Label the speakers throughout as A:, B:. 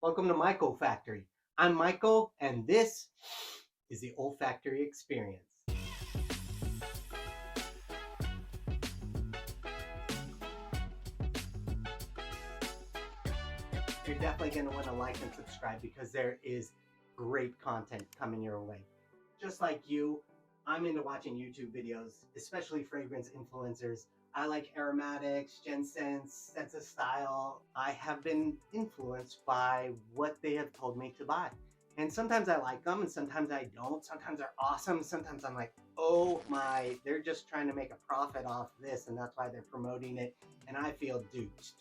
A: Welcome to Michael Factory. I'm Michael, and this is the olfactory experience. You're definitely going to want to like and subscribe because there is great content coming your way. Just like you, I'm into watching YouTube videos, especially fragrance influencers. I like aromatics, ginseng, sense of style. I have been influenced by what they have told me to buy. And sometimes I like them and sometimes I don't. Sometimes they're awesome. Sometimes I'm like, oh my, they're just trying to make a profit off this and that's why they're promoting it. And I feel duped.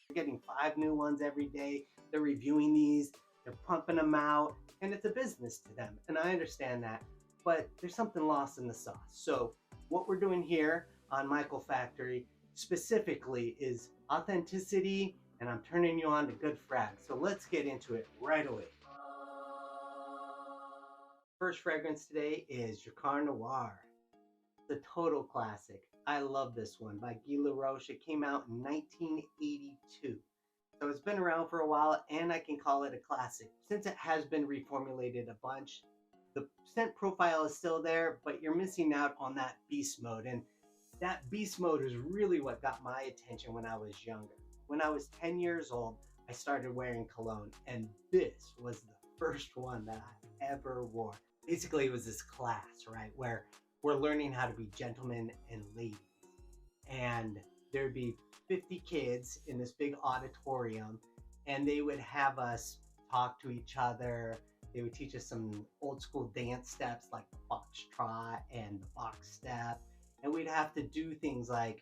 A: They're getting 5 new ones every day. They're reviewing these, they're pumping them out, and it's a business to them. And I understand that, but there's something lost in the sauce. So what we're doing here on Michael Factory specifically is authenticity, and I'm turning you on to good frags. So let's get into it right away. First fragrance today is Jacquard Noir. The total classic. I love this one by Guy Laroche. It came out in 1982. So it's been around for a while and I can call it a classic. Since it has been reformulated a bunch, the scent profile is still there, but you're missing out on that beast mode. And that beast mode is really what got my attention when I was younger. When I was 10 years old, I started wearing cologne, and this was the first one that I ever wore. Basically, it was this class, right, where we're learning how to be gentlemen and ladies. And there'd be 50 kids in this big auditorium, and they would have us talk to each other. They would teach us some old school dance steps like the foxtrot and the box step. And we'd have to do things like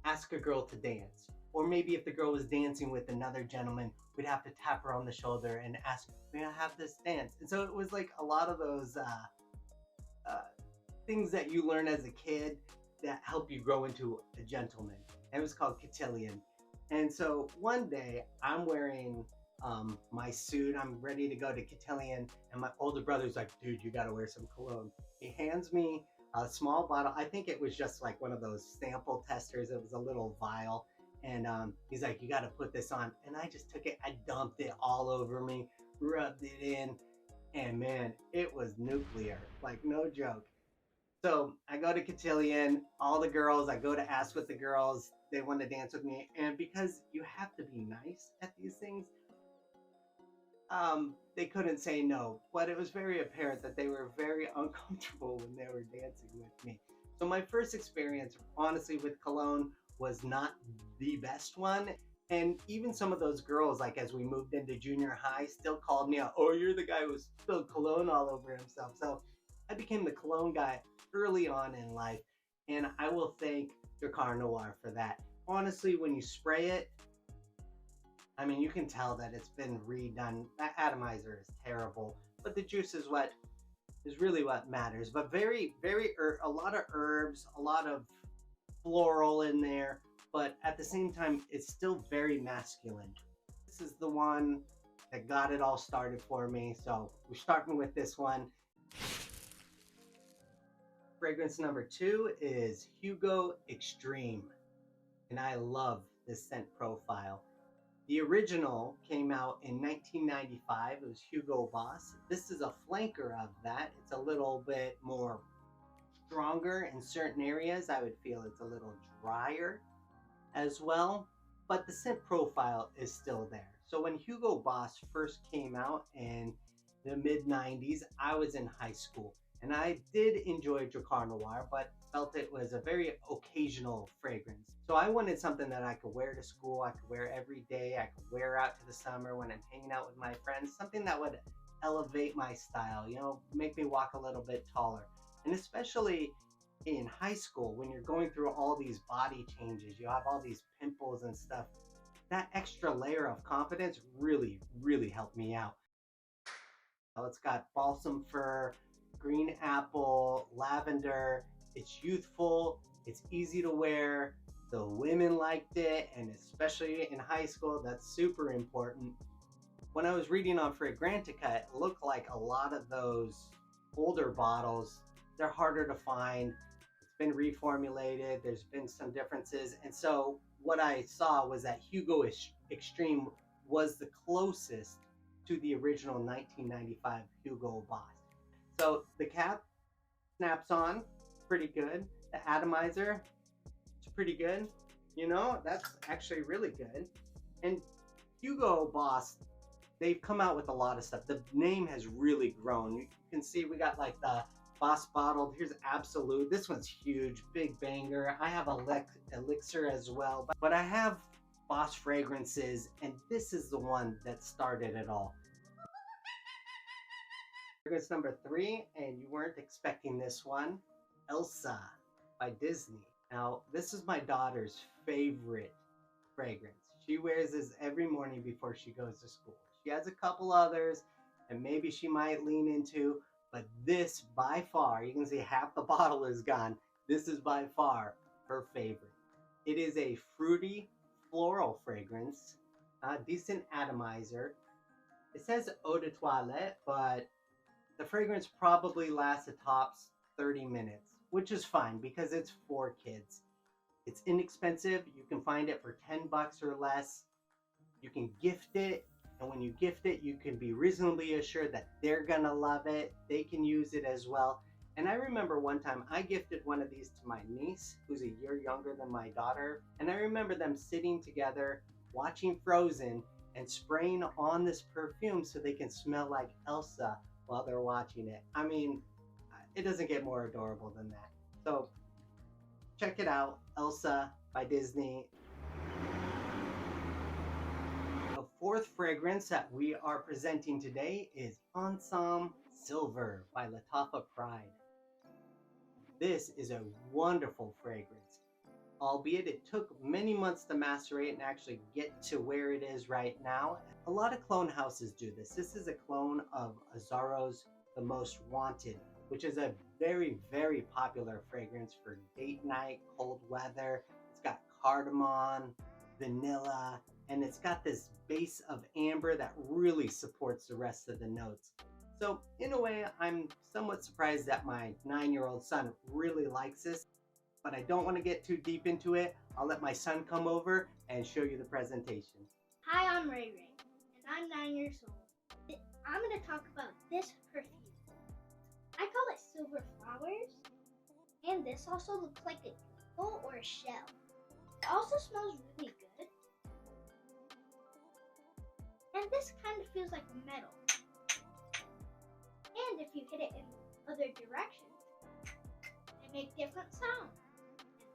A: ask a girl to dance. Or maybe if the girl was dancing with another gentleman, we'd have to tap her on the shoulder and ask, may I have this dance? And so it was like a lot of those things that you learn as a kid that help you grow into a gentleman. And it was called cotillion. And so one day I'm wearing my suit. I'm ready to go to cotillion. And my older brother's like, dude, you got to wear some cologne. He hands me a small bottle. I think it was just like one of those sample testers. It was a little vial. And he's like, you got to put this on. And I just took it. I dumped it all over me, rubbed it in. And man, it was nuclear. Like, no joke. So I go to cotillion, all the girls, I go to ask with the girls, they want to dance with me. And because you have to be nice at these things, they couldn't say no. But it was very apparent that they were very uncomfortable when they were dancing with me. So my first experience, honestly, with cologne was not the best one. And even some of those girls, like as we moved into junior high, still called me out, oh, you're the guy who spilled cologne all over himself. So I became the cologne guy early on in life, and I will thank Jacquard Noir for that. Honestly, when you spray it, I mean, you can tell that it's been redone. That atomizer is terrible, but the juice is what is really what matters. But a lot of herbs, a lot of floral in there, but at the same time, it's still very masculine. This is the one that got it all started for me. So we're starting with this one. Fragrance number 2 is Hugo Extreme, and I love this scent profile. The original came out in 1995. It was Hugo Boss. This is a flanker of that. It's a little bit more stronger in certain areas. I would feel it's a little drier as well, but the scent profile is still there. So when Hugo Boss first came out in the mid 90s, I was in high school. And I did enjoy Jacquard Noir, but felt it was a very occasional fragrance. So I wanted something that I could wear to school, I could wear every day, I could wear out to the summer when I'm hanging out with my friends, something that would elevate my style, make me walk a little bit taller. And especially in high school, when you're going through all these body changes, you have all these pimples and stuff, that extra layer of confidence really, really helped me out. It's got balsam fir, green apple, lavender. It's youthful, it's easy to wear. The women liked it, and especially in high school, that's super important. When I was reading on Fragrantica, it looked like a lot of those older bottles, they're harder to find. It's been reformulated, there's been some differences. And so what I saw was that Hugo Extreme was the closest to the original 1995 Hugo Boss. So the cap snaps on, pretty good. The atomizer, it's pretty good. You know, that's actually really good. And Hugo Boss, they've come out with a lot of stuff. The name has really grown. You can see we got like the Boss bottled. Here's Absolute. This one's huge, big banger. I have Elixir as well, but I have Boss fragrances, and this is the one that started it all. Fragrance number 3, and you weren't expecting this one, Elsa by Disney. Now, this is my daughter's favorite fragrance. She wears this every morning before she goes to school. She has a couple others, and maybe she might lean into, but this by far, you can see half the bottle is gone. This is by far her favorite. It is a fruity floral fragrance, decent atomizer. It says eau de toilette, but the fragrance probably lasts a tops 30 minutes, which is fine because it's for kids. It's inexpensive. You can find it for $10 or less. You can gift it, and when you gift it, you can be reasonably assured that they're gonna love it. They can use it as well. And I remember one time I gifted one of these to my niece, who's a year younger than my daughter. And I remember them sitting together, watching Frozen, and spraying on this perfume so they can smell like Elsa while they're watching it. I mean, it doesn't get more adorable than that. So check it out, Elsa by Disney. The fourth fragrance that we are presenting today is Ensemble Silver by Lattafa Pride. This is a wonderful fragrance, albeit it took many months to macerate and actually get to where it is right now. A lot of clone houses do this. This is a clone of Azzaro's The Most Wanted, which is a very, very popular fragrance for date night, cold weather. It's got cardamom, vanilla, and it's got this base of amber that really supports the rest of the notes. So in a way, I'm somewhat surprised that my 9-year-old son really likes this, but I don't want to get too deep into it. I'll let my son come over and show you the presentation.
B: Hi, I'm Ray Ray, and I'm 9 years old. I'm going to talk about this perfume. I call it Silver Flowers, and this also looks like a gecko or a shell. It also smells really good, and this kind of feels like metal. And if you hit it in other directions, they make different sounds.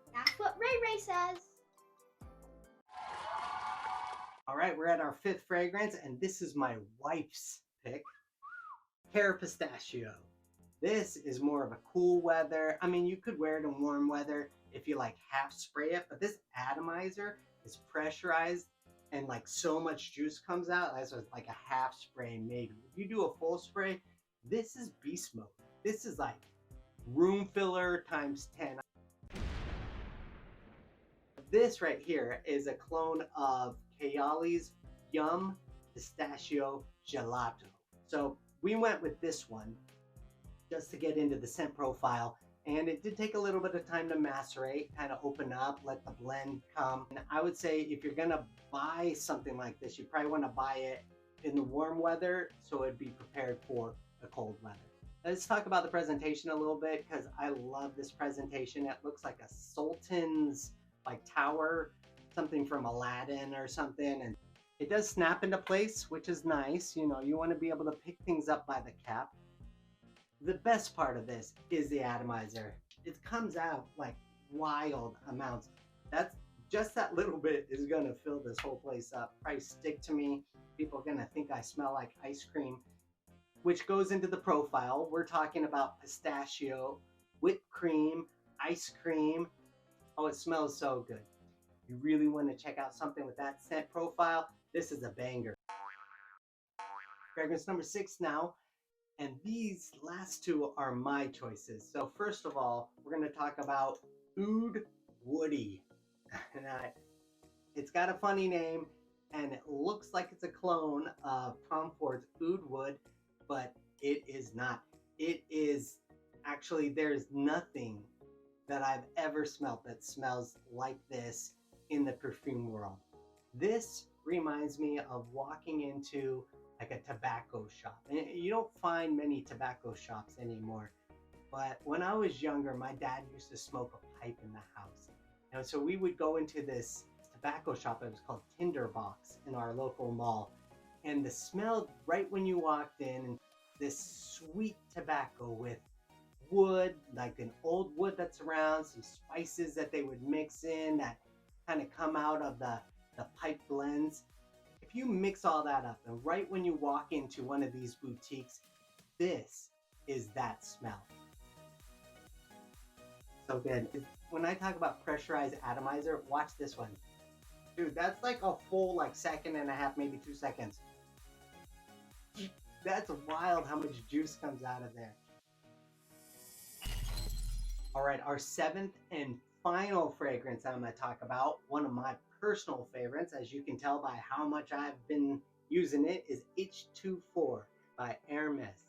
B: And that's what Ray Ray says.
A: All right, we're at our 5th fragrance, and this is my wife's pick, Pear Pistachio. This is more of a cool weather. I mean, you could wear it in warm weather if you like half spray it, but this atomizer is pressurized and like so much juice comes out. That's like a half spray maybe. If you do a full spray, this is beast mode. This is like room filler times 10. This right here is a clone of Kayali's Yum Pistachio Gelato. So we went with this one just to get into the scent profile, and it did take a little bit of time to macerate, kind of open up, let the blend come. And I would say if you're gonna buy something like this, you probably want to buy it in the warm weather so it'd be prepared for the cold weather. Let's talk about the presentation a little bit because I love this presentation. It looks like a sultan's like tower, something from Aladdin or something, and it does snap into place, which is nice. You know, you want to be able to pick things up by the cap. The best part of this is the atomizer. It comes out like wild amounts. That's just that little bit is gonna fill this whole place up. Probably stick to me. People are gonna think I smell like ice cream, which goes into the profile. We're talking about pistachio, whipped cream, ice cream. Oh, it smells so good. You really want to check out something with that scent profile, this is a banger. Fragrance number 6 now. And these last two are my choices. So first of all, we're going to talk about Oud Woody. And it's got a funny name, and it looks like it's a clone of Tom Ford's Oud Wood, but it is not. It is actually, there's nothing that I've ever smelled that smells like this in the perfume world. This reminds me of walking into like a tobacco shop. And you don't find many tobacco shops anymore. But when I was younger, my dad used to smoke a pipe in the house. And so we would go into this tobacco shop. It was called Tinderbox in our local mall. And the smell right when you walked in, and this sweet tobacco with wood, like an old wood that's around, some spices that they would mix in that kind of come out of the pipe blends. If you mix all that up, and right when you walk into one of these boutiques, this is that smell. So good. When I talk about pressurized atomizer, watch this one. Dude, that's like a full like second and a half, maybe 2 seconds. That's wild how much juice comes out of there. All right, our seventh and final fragrance I'm going to talk about, one of my personal favorites, as you can tell by how much I've been using it, is H24 by Hermes.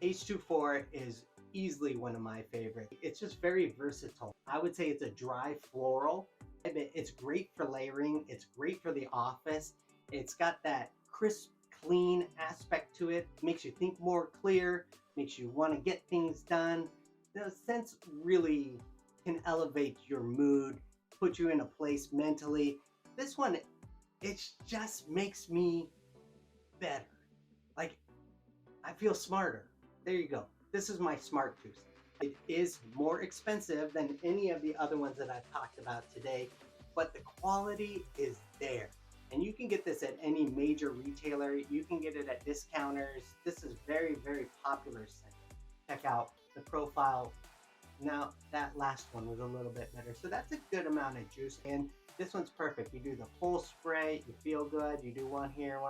A: H24 is easily one of my favorites. It's just very versatile. I would say it's a dry floral. It's great for layering. It's great for the office. It's got that crisp, clean aspect to it. Makes you think more clear, makes you want to get things done. The scents really can elevate your mood, put you in a place mentally. This one, it just makes me better. Like, I feel smarter. There you go. This is my smart juice. It is more expensive than any of the other ones that I've talked about today, but the quality is there. And you can get this at any major retailer. You can get it at discounters. This is very, very popular scent. Check out the profile. Now, that last one was a little bit better. So that's a good amount of juice. And this one's perfect. You do the full spray, you feel good. You do one here,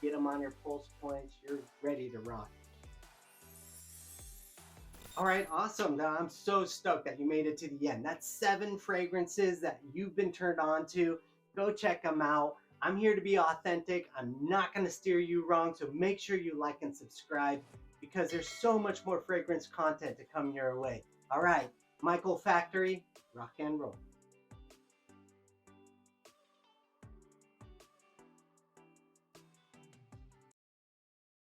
A: get them on your pulse points. You're ready to rock. All right, awesome. Now I'm so stoked that you made it to the end. That's 7 fragrances that you've been turned on to. Go check them out. I'm here to be authentic. I'm not going to steer you wrong. So make sure you like and subscribe because there's so much more fragrance content to come your way. All right, Michael Factory, rock and roll.